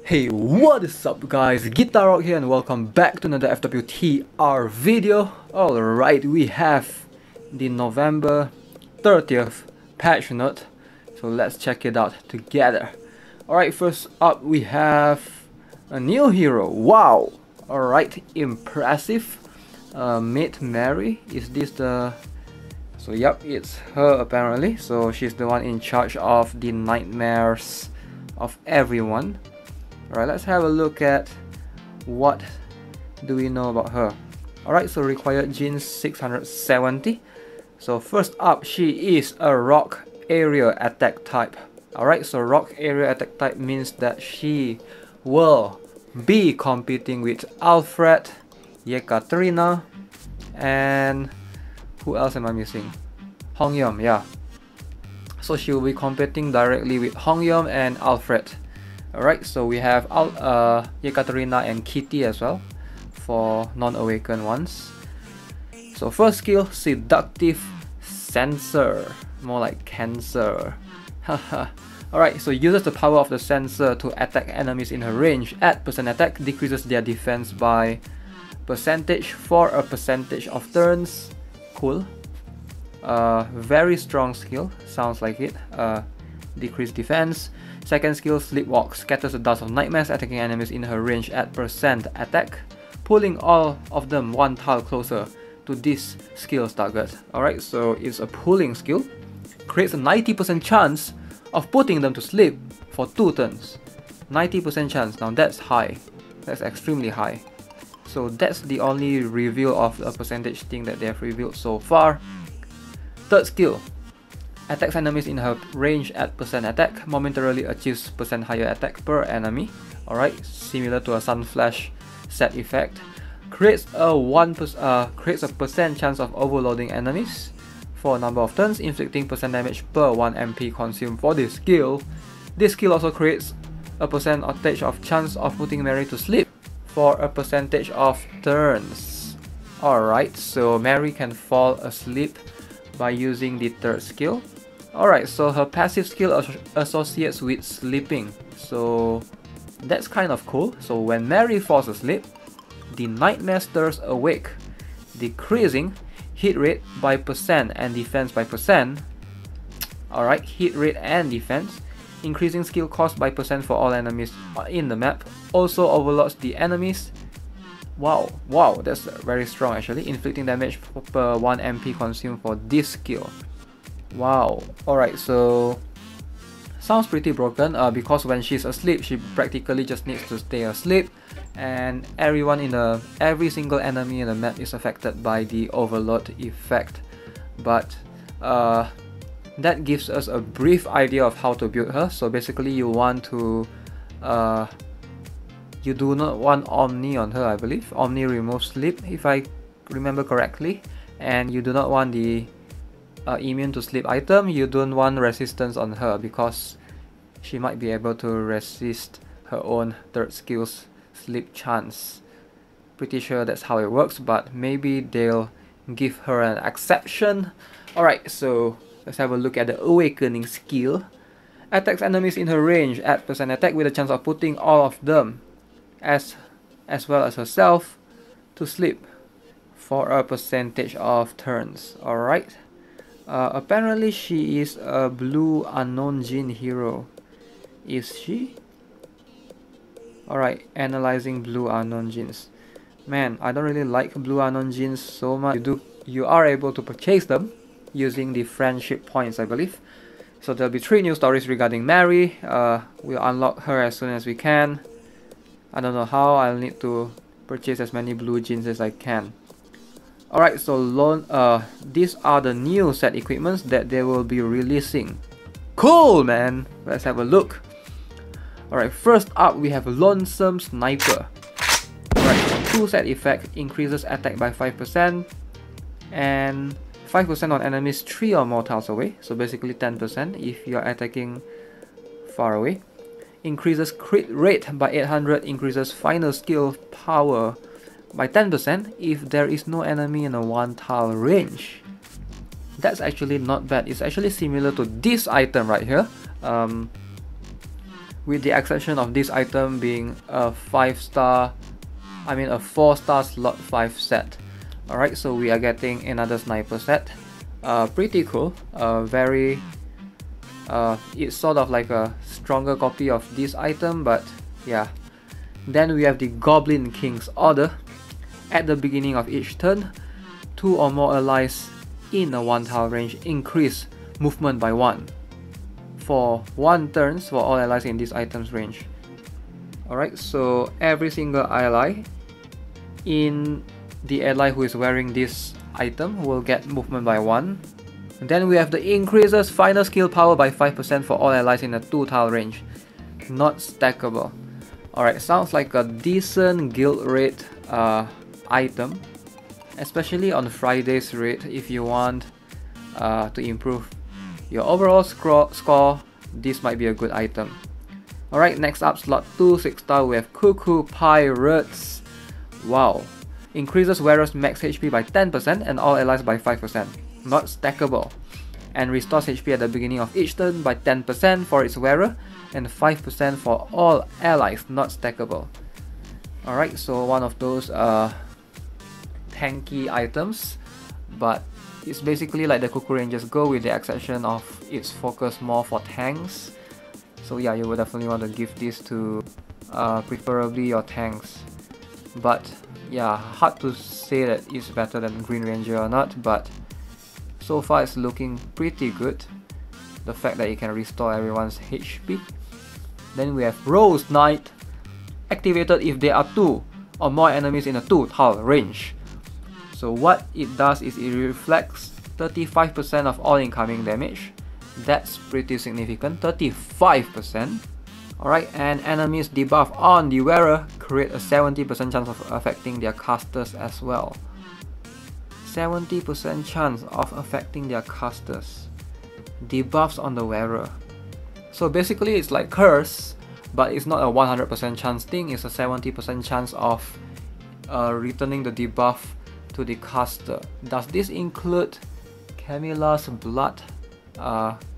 Hey, what is up guys, GuitarRock here and welcome back to another FWTR video. Alright, we have the November 30th patch note, so let's check it out together. Alright, first up we have a new hero. Wow! Alright, impressive. Maid Mary, is this the... So yep, it's her apparently, so she's the one in charge of the nightmares of everyone. Alright, let's have a look at what do we know about her. Alright, so required genes 670. So first up, she is a rock area attack type. Alright, so rock area attack type means that she will be competing with Alfred, Yekaterina, and who else am I missing? Hongyum, yeah. So she will be competing directly with Hongyum and Alfred. Alright, so we have Yekaterina and Kitty as well for non-awakened ones. So first skill, Seductive Sensor, more like cancer. Haha. Alright, so uses the power of the sensor to attack enemies in her range at percent attack, decreases their defense by percentage for a percentage of turns. Cool. Very strong skill, sounds like it. Decreased defense. Second skill, Sleepwalk, scatters the dust of nightmares, attacking enemies in her range at percent attack, pulling all of them one tile closer to this skill's target. Alright, so it's a pulling skill, creates a 90% chance of putting them to sleep for 2 turns. 90% chance, now that's high, that's extremely high. So that's the only reveal of a percentage thing that they have revealed so far. Third skill, attacks enemies in her range at percent attack, momentarily achieves percent higher attack per enemy. Alright, similar to a Sun Flash set effect. Creates a percent chance of overloading enemies for a number of turns, inflicting percent damage per 1 MP consumed for this skill. This skill also creates a percentage of chance of putting Mary to sleep for a percentage of turns. Alright, so Mary can fall asleep by using the third skill. Alright, so her passive skill associates with sleeping, so that's kind of cool. So when Mary falls asleep, the nightmare stirs awake, decreasing hit rate by percent and defense by percent. Alright, hit rate and defense, increasing skill cost by percent for all enemies in the map, also overloads the enemies. Wow, that's very strong actually, inflicting damage per 1 MP consumed for this skill. Wow, alright, so sounds pretty broken because when she's asleep, she practically just needs to stay asleep, and every single enemy in the map is affected by the overload effect. But that gives us a brief idea of how to build her. So basically you want to you do not want Omni on her, I believe. Omni removes sleep if I remember correctly, and you do not want the immune to sleep item. You don't want resistance on her because she might be able to resist her own third skill's sleep chance. Pretty sure that's how it works, but maybe they'll give her an exception. Alright, so let's have a look at the awakening skill. Attacks enemies in her range at percent attack with a chance of putting all of them as well as herself to sleep for a percentage of turns. Alright. Apparently she is a blue unknown gene hero. Is she? Alright, analyzing blue unknown genes. Man, I don't really like blue unknown genes so much. You are able to purchase them using the friendship points, I believe. So there'll be 3 new stories regarding Mary. We'll unlock her as soon as we can. I don't know how, I'll need to purchase as many blue genes as I can. Alright, so these are the new set equipments that they will be releasing. Cool, man! Let's have a look. Alright, first up we have Lonesome Sniper. Alright, 2 set effect, increases attack by 5% and 5% on enemies 3 or more tiles away, so basically 10% if you are attacking far away. Increases crit rate by 800, increases final skill power by 10% if there is no enemy in a 1 tile range. That's actually not bad. It's actually similar to this item right here. with the exception of this item being a 4-star slot 5 set. Alright, so we are getting another sniper set. Pretty cool. It's sort of like a stronger copy of this item, but yeah. Then we have the Goblin King's Order. At the beginning of each turn, 2 or more allies in a 1 tile range increase movement by 1 for 1 turns for all allies in this item's range. Alright, so every single ally in the ally who is wearing this item will get movement by 1. Then we have the increases final skill power by 5% for all allies in a 2 tile range. Not stackable. Alright, sounds like a decent guild raid item, especially on Friday's raid. If you want to improve your overall score, this might be a good item. Alright, next up, slot 2, 6-star, we have Cuckoo Pirates. Wow. Increases wearer's max HP by 10% and all allies by 5%. Not stackable. And restores HP at the beginning of each turn by 10% for its wearer and 5% for all allies. Not stackable. Alright, so one of those tanky items, but it's basically like the Cuckoo Rangers Go, with the exception of its focus more for tanks. So yeah, you would definitely want to give this to preferably your tanks. But yeah, hard to say that it's better than Green Ranger or not, but so far it's looking pretty good. The fact that it can restore everyone's HP. Then we have Rose Knight, activated if there are 2 or more enemies in a 2 tile range. So what it does is it reflects 35% of all incoming damage. That's pretty significant, 35%. Alright, and enemies debuff on the wearer create a 70% chance of affecting their casters as well. 70% chance of affecting their casters. Debuffs on the wearer. So basically it's like Curse, but it's not a 100% chance thing, it's a 70% chance of returning the debuff to the caster. Does this include Camilla's Blood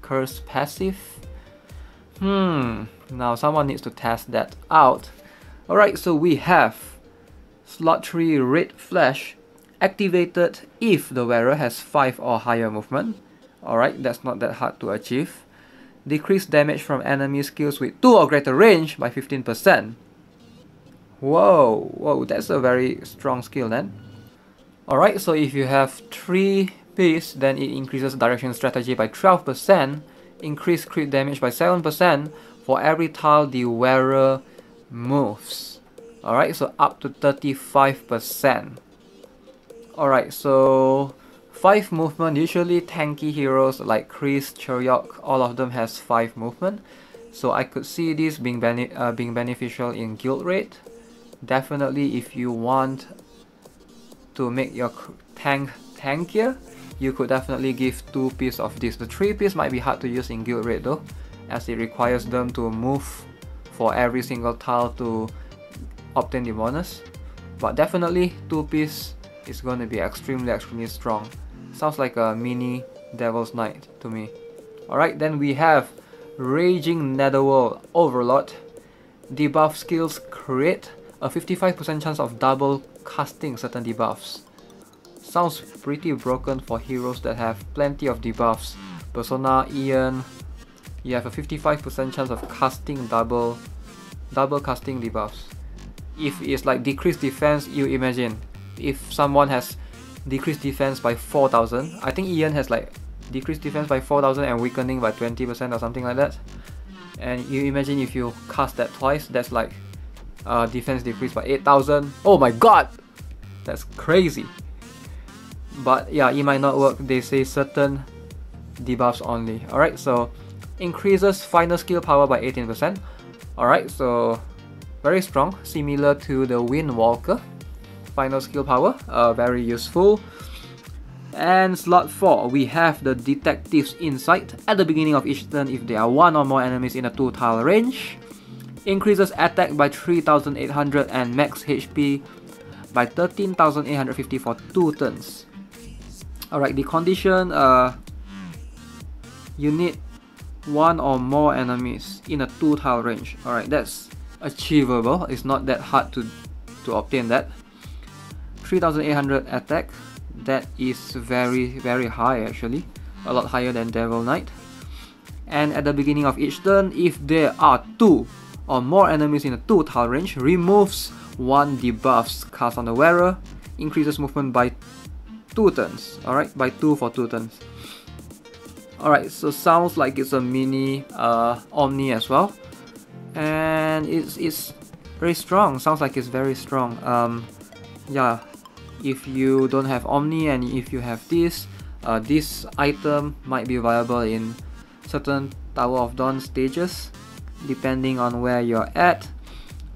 Curse passive? Now someone needs to test that out. Alright, so we have slot 3 Red Flash, activated if the wearer has 5 or higher movement. Alright, that's not that hard to achieve. Decrease damage from enemy skills with 2 or greater range by 15%. Whoa, that's a very strong skill then. Alright, so if you have 3 piece, then it increases direction strategy by 12%, increase crit damage by 7% for every tile the wearer moves. Alright, so up to 35%. Alright, so 5 movement, usually tanky heroes like Chris, Choryok, all of them has 5 movement. So I could see this being beneficial in guild raid. Definitely if you want to make your tank tankier, you could definitely give 2 piece of this. The 3 piece might be hard to use in guild raid though, as it requires them to move for every single tile to obtain the bonus. But definitely 2 piece is going to be extremely strong. Sounds like a mini Devil's Knight to me. Alright, then we have Raging Netherworld Overlord. Debuff skills create a 55% chance of double casting certain debuffs. Sounds pretty broken for heroes that have plenty of debuffs. Persona, Ian, you have a 55% chance of casting double casting debuffs. If it's like decreased defense, you imagine if someone has decreased defense by 4000, I think Ian has like decreased defense by 4000 and weakening by 20% or something like that. And you imagine if you cast that twice, that's like defense decreased by 8000. Oh my god! That's crazy. But yeah, it might not work. They say certain debuffs only. Alright, so increases final skill power by 18%. Alright, so very strong, similar to the Windwalker. Final skill power, very useful. And slot 4, we have the Detective's Insight. At the beginning of each turn, if there are 1 or more enemies in a 2 tile range, increases attack by 3800 and max HP by 13850 for 2 turns. Alright, the condition, you need 1 or more enemies in a 2-tile range. Alright, that's achievable. It's not that hard to obtain that. 3800 attack. That is very high actually. A lot higher than Devil Knight. And at the beginning of each turn, if there are 2 or more enemies in a 2-tile range, removes 1 debuffs cast on the wearer, increases movement by 2 turns. Alright, by 2 for 2 turns. Alright, so sounds like it's a mini Omni as well. And it's very strong. Sounds like it's very strong. Yeah, if you don't have Omni and if you have this item might be viable in certain Tower of Dawn stages, depending on where you're at.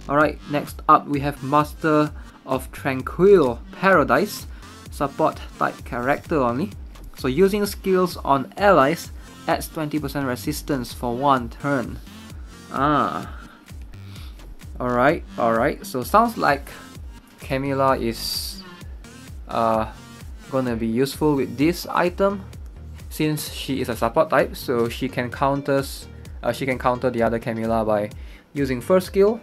Alright, next up we have Master of Tranquil Paradise, support type character only. So using skills on allies adds 20% resistance for 1 turn. Alright, so sounds like Camilla is gonna be useful with this item, since she is a support type, so she can counter the other Camilla by using first skill.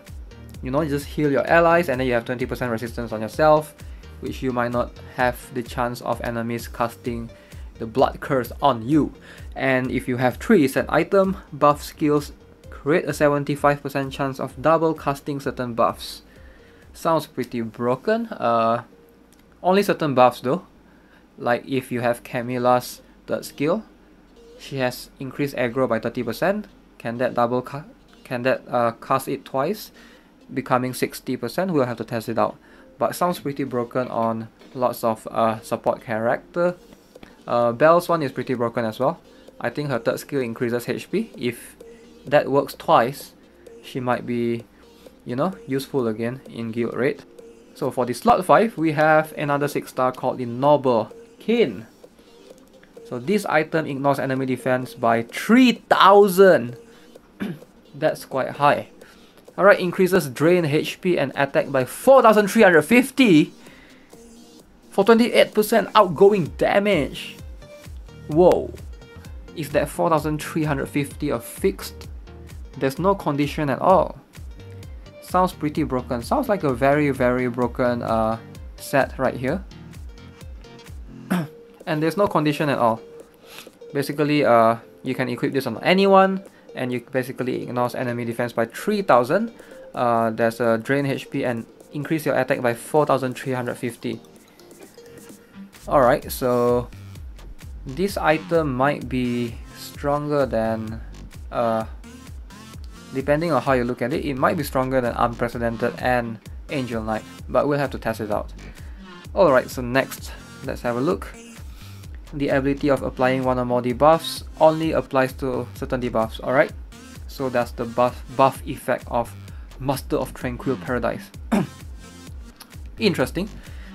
You know, just heal your allies and then you have 20% resistance on yourself, which you might not have the chance of enemies casting the blood curse on you. And if you have 3 set item, buff skills create a 75% chance of double casting certain buffs. Sounds pretty broken. Only certain buffs though. Like if you have Camilla's 3rd skill, she has increased aggro by 30%. Can that cast it twice, becoming 60%? We'll have to test it out. But sounds pretty broken on lots of support character. Belle's one is pretty broken as well. I think her 3rd skill increases HP. If that works twice, she might be, you know, useful again in guild raid. So for the slot 5, we have another 6-star called the Noble Kin. So this item ignores enemy defense by 3000. That's quite high. Alright, increases drain HP and attack by 4350 for 28% outgoing damage. Whoa. Is that 4350 a fixed? There's no condition at all. Sounds pretty broken. Sounds like a very broken set right here. And there's no condition at all. Basically, you can equip this on anyone, and you basically ignores enemy defense by 3000. There's a drain HP and increase your attack by 4350. Alright, so this item might be stronger than, depending on how you look at it, it might be stronger than Unprecedented and Angel Knight, but we'll have to test it out. Alright, so next, let's have a look. The ability of applying 1 or more debuffs only applies to certain debuffs. Alright, so that's the buff effect of Master of Tranquil Paradise. Interesting.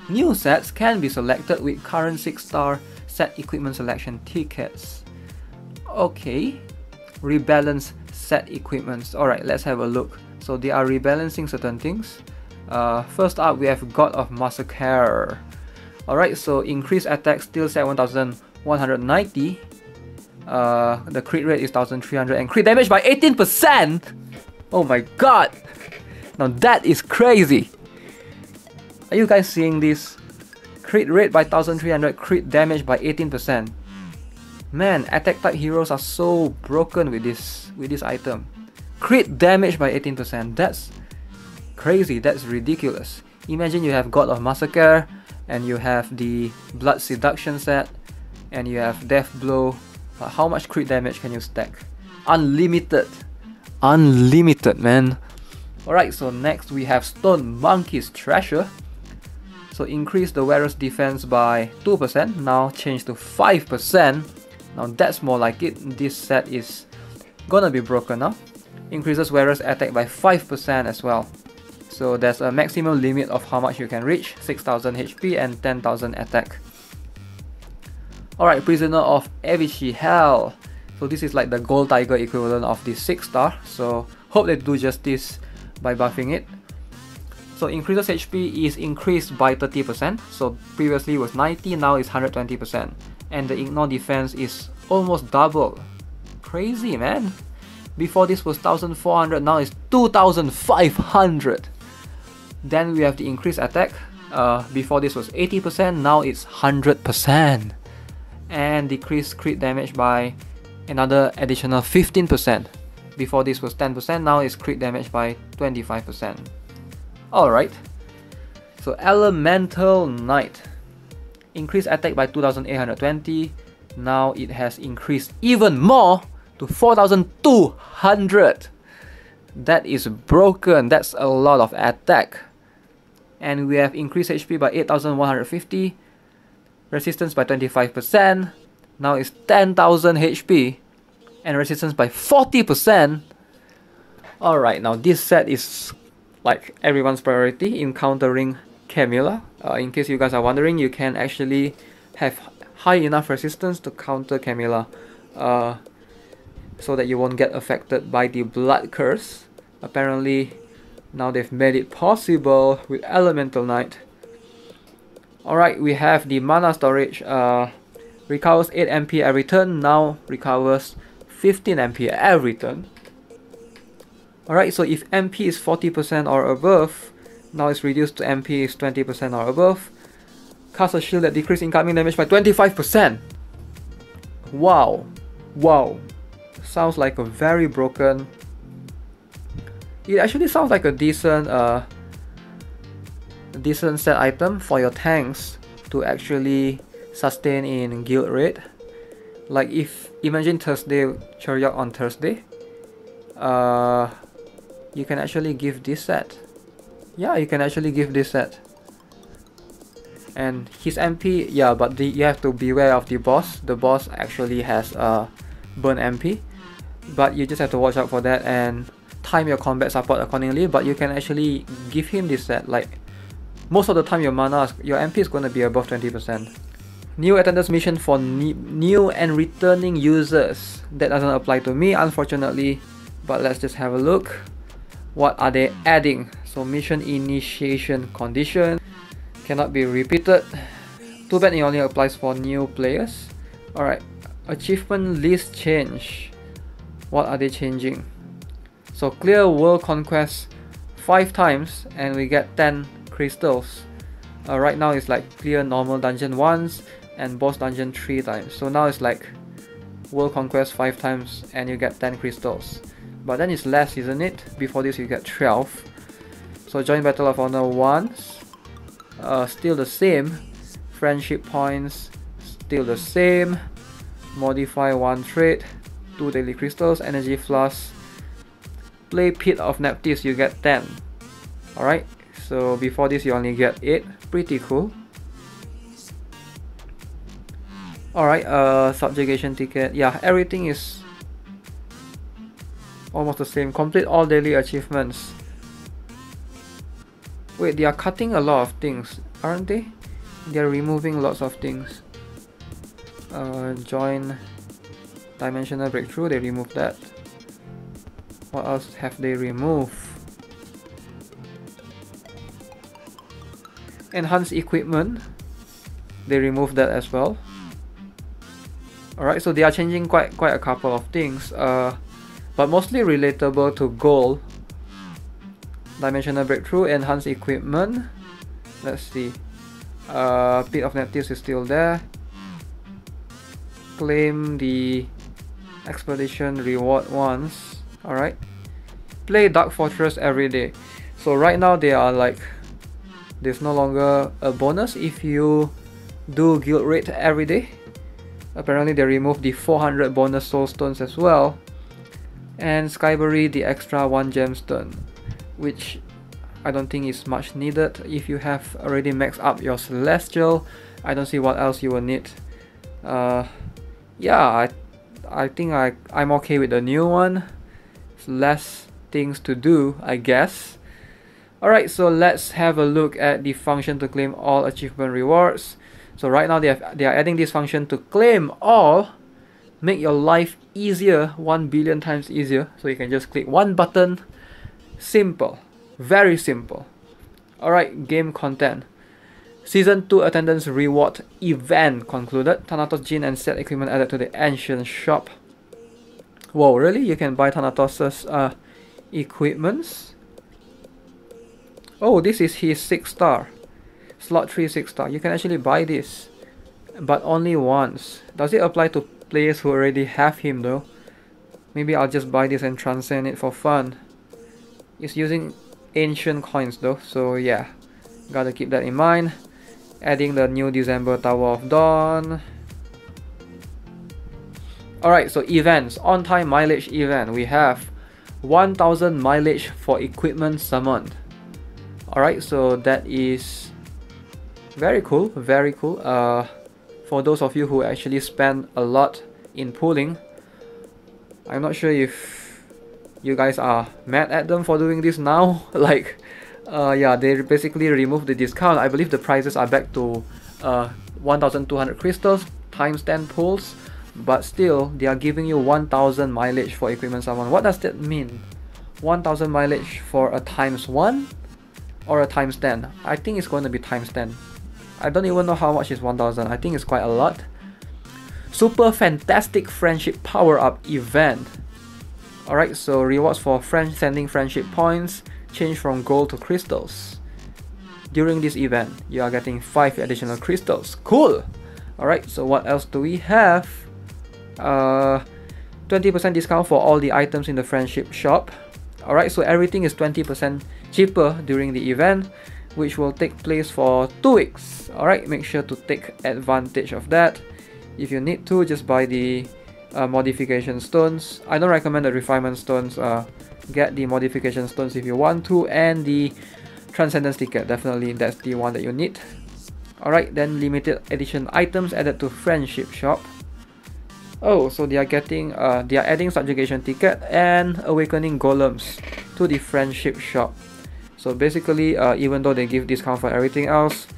New sets can be selected with current 6-star set equipment selection tickets. Okay, rebalance set equipments. Alright, let's have a look. So they are rebalancing certain things. First up, we have God of Massacre. Alright, so increased attack still set 1190. The crit rate is 1300 and crit damage by 18%! Oh my god! Now that is crazy! Are you guys seeing this? Crit rate by 1300, crit damage by 18%. Man, attack type heroes are so broken with this item. Crit damage by 18%. That's crazy, that's ridiculous. Imagine you have God of Massacre, and you have the Blood Seduction set, and you have Death Blow. How much crit damage can you stack? Unlimited. Unlimited, man. Alright, so next we have Stone Monkey's Treasure. So increase the wearer's defense by 2%, now change to 5%. Now that's more like it. This set is gonna be broken now. Increases wearer's attack by 5% as well. So there's a maximum limit of how much you can reach, 6000 HP and 10,000 attack. Alright, Prisoner of Avicii Hell. So this is like the Gold Tiger equivalent of the 6-star. So hope they do justice by buffing it. So increases HP is increased by 30%. So previously it was 90, now it's 120%. And the ignore defense is almost double. crazy, man. Before this was 1400, now it's 2500. Then we have the increased attack. Before this was 80%, now it's 100%. And decreased crit damage by another additional 15%. Before this was 10%, now it's crit damage by 25%. Alright. So Elemental Knight. Increased attack by 2820. Now it has increased even more to 4200. That is broken. That's a lot of attack. And we have increased HP by 8150. Resistance by 25%. Now it's 10,000 HP. And resistance by 40%. Alright, now this set is like everyone's priority in countering Camilla. In case you guys are wondering, you can actually have high enough resistance to counter Camilla, so that you won't get affected by the Blood Curse. Apparently, now they've made it possible with Elemental Knight. Alright, we have the mana storage. Recovers 8 MP every turn, now recovers 15 MP every turn. Alright, so if MP is 40% or above, now it's reduced to MP is 20% or above. Cast a shield that decreases incoming damage by 25%. Wow. Wow. Sounds like a very broken... It actually sounds like a decent set item for your tanks to actually sustain in guild raid. Like if, imagine Thursday, Chariot on Thursday. You can actually give this set. Yeah, you can actually give this set. And his MP, yeah, but you have to beware of the boss. The boss actually has burn MP, but you just have to watch out for that and time your combat support accordingly. But you can actually give him this set. Like most of the time, your MP is going to be above 20%. New attendance mission for new and returning users. That doesn't apply to me, unfortunately. But let's just have a look. What are they adding? So mission initiation condition cannot be repeated. Too bad it only applies for new players. Alright, achievement list change. What are they changing? So clear world conquest 5 times and we get 10 crystals. Right now it's like clear normal dungeon once and boss dungeon 3 times. So now it's like world conquest 5 times and you get 10 crystals. But then it's less, isn't it? Before this you get 12. So join Battle of Honor once. Still the same. Friendship points still the same. Modify 1 trait, 2 daily crystals, energy flask. Play Pit of Neptis, you get 10. Alright, so before this you only get 8. Pretty cool. Alright, subjugation ticket. Yeah, everything is almost the same. Complete all daily achievements. Wait, they are cutting a lot of things, aren't they? They are removing lots of things. Join Dimensional Breakthrough, they removed that. What else have they removed? Enhance equipment, they removed that as well. Alright, so they are changing quite a couple of things, but mostly relatable to goal. Dimensional Breakthrough, Enhanced Equipment. Let's see. Pit of Neptis is still there. Claim the Expedition reward once. Alright. Play Dark Fortress every day. So right now they are like, there's no longer a bonus if you do guild raid every day. Apparently they removed the 400 bonus soul stones as well. And Skyberry, the extra 1 gemstone, which I don't think is much needed. If you have already maxed up your Celestial, I don't see what else you will need. Yeah, I think I'm okay with the new one. It's less things to do, I guess. Alright, so let's have a look at the function to claim all achievement rewards. So right now they are adding this function to claim all. Make your life easier, 1 billion times easier. So you can just click one button. Simple. Very simple. Alright, game content. Season 2 attendance reward event concluded. Thanatos Gene and set equipment added to the ancient shop. Whoa, really? You can buy Thanatos's equipments? Oh, this is his 6-star. Slot 3 6-star. You can actually buy this, but only once. Does it apply to players who already have him though? Maybe I'll just buy this and transcend it for fun. It's using ancient coins though, so yeah, gotta keep that in mind. Adding the new December Tower of Dawn. Alright, so events. On-time mileage event. We have 1000 mileage for equipment summoned. Alright, so that is very cool, very cool. For those of you who actually spend a lot in pooling, I'm not sure if you guys are mad at them for doing this now. Like, yeah, they basically removed the discount. I believe the prices are back to 1200 crystals times 10 pools, but still they are giving you 1000 mileage for equipment summon. What does that mean? 1000 mileage for a times 1 or a times 10? I think it's going to be times 10. I don't even know how much is 1000. I think it's quite a lot. Super fantastic friendship power up event. Alright, so rewards for sending friendship points change from gold to crystals. During this event, you are getting 5 additional crystals. Cool! Alright, so what else do we have? 20% discount for all the items in the friendship shop. Alright, so everything is 20% cheaper during the event, which will take place for 2 weeks. Alright, make sure to take advantage of that. If you need to, just buy the modification stones. I don't recommend the refinement stones. Get the modification stones if you want to, and the transcendence ticket. Definitely that's the one that you need. Alright, then limited edition items added to friendship shop. Oh, so they are adding subjugation ticket and awakening golems to the friendship shop. So basically, even though they give discount for everything else,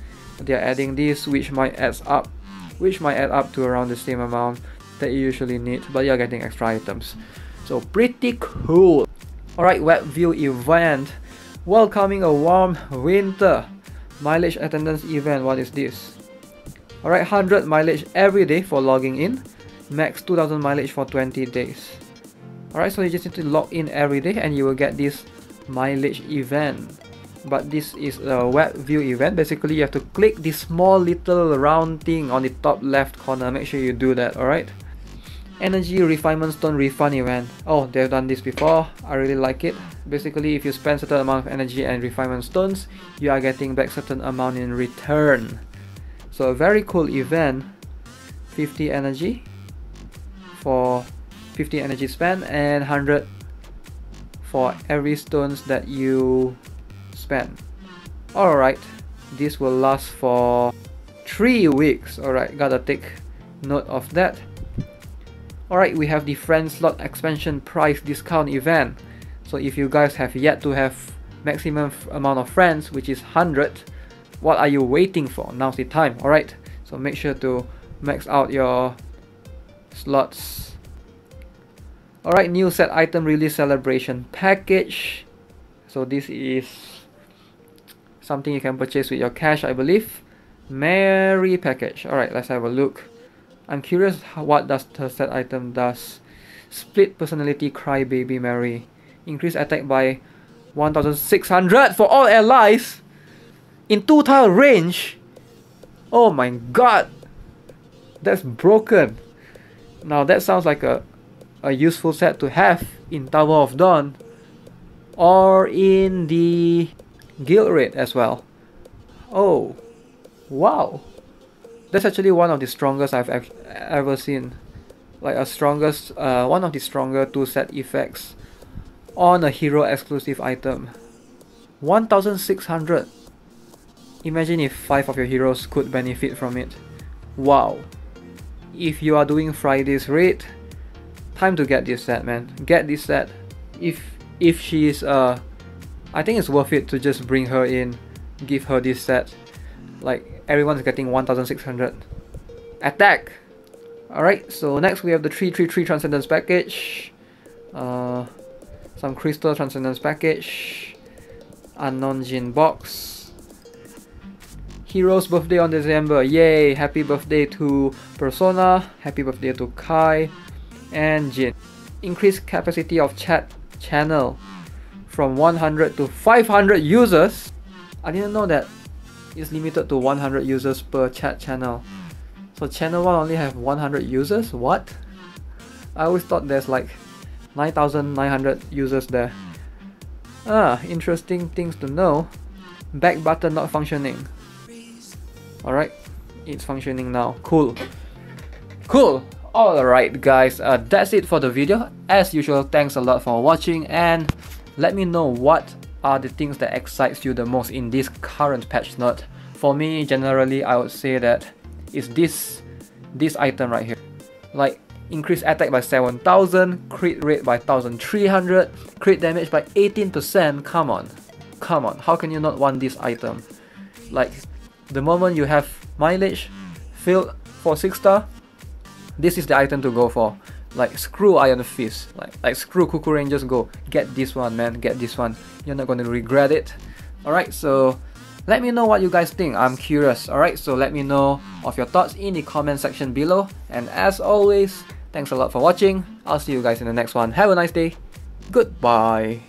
they are adding this, which might add up to around the same amount that you usually need, but you're getting extra items. So pretty cool. Alright, web view event. Welcoming a warm winter. Mileage attendance event. What is this? Alright, 100 mileage every day for logging in. Max 2000 mileage for 20 days. Alright, so you just need to log in every day and you will get this mileage event. But this is a web view event. Basically, you have to click this small little round thing on the top left corner. Make sure you do that. Alright. Energy refinement stone refund event. Oh, they've done this before. I really like it. Basically, if you spend certain amount of energy and refinement stones, you are getting back certain amount in return. So a very cool event. 50 energy for 50 energy spent, and 100 for every stones that you spend. Alright, this will last for 3 weeks. Alright, gotta take note of that. Alright, we have the friend slot expansion price discount event. So if you guys have yet to have maximum amount of friends, which is 100, what are you waiting for? Now's the time. Alright, so make sure to max out your slots. Alright, new set item release celebration package. So this is something you can purchase with your cash, I believe. Merry package. Alright, let's have a look. I'm curious what does the set item does. Split personality Crybaby Mary. Increase attack by 1600 for all allies in 2 tile range. Oh my god, that's broken. Now that sounds like a useful set to have in Tower of Dawn or in the guild raid as well. Oh wow, that's actually one of the strongest I've ever seen. Like one of the stronger 2 set effects on a hero exclusive item. 1600. Imagine if 5 of your heroes could benefit from it. Wow. If you are doing Friday's raid, time to get this set, man. Get this set. If she is I think it's worth it to just bring her in, give her this set. Like everyone's getting 1600 attack. Alright, so next we have the 333 Transcendence package. Some Crystal Transcendence package. Unknown Jin box. Hero's birthday on December. Yay! Happy birthday to Persona. Happy birthday to Kai and Jin. increase capacity of chat channel from 100 to 500 users. I didn't know that it's limited to 100 users per chat channel. So channel 1 only have 100 users? What? I always thought there's like 9,900 users there. Interesting things to know. Back button not functioning. Alright, it's functioning now. Cool. Alright guys, that's it for the video. As usual, thanks a lot for watching, and let me know what are the things that excites you the most in this current patch note. For me, generally, I would say that it's this item right here. Like, increase attack by 7,000, crit rate by 1,300, crit damage by 18%. Come on, how can you not want this item? Like, the moment you have mileage filled for 6 star, this is the item to go for. Like, screw Iron Fist, like screw Cuckoo Rangers, go get this one, man, get this one. You're not going to regret it. Alright, so let me know what you guys think. I'm curious. Alright, so let me know of your thoughts in the comment section below, and as always, thanks a lot for watching. I'll see you guys in the next one. Have a nice day. Goodbye.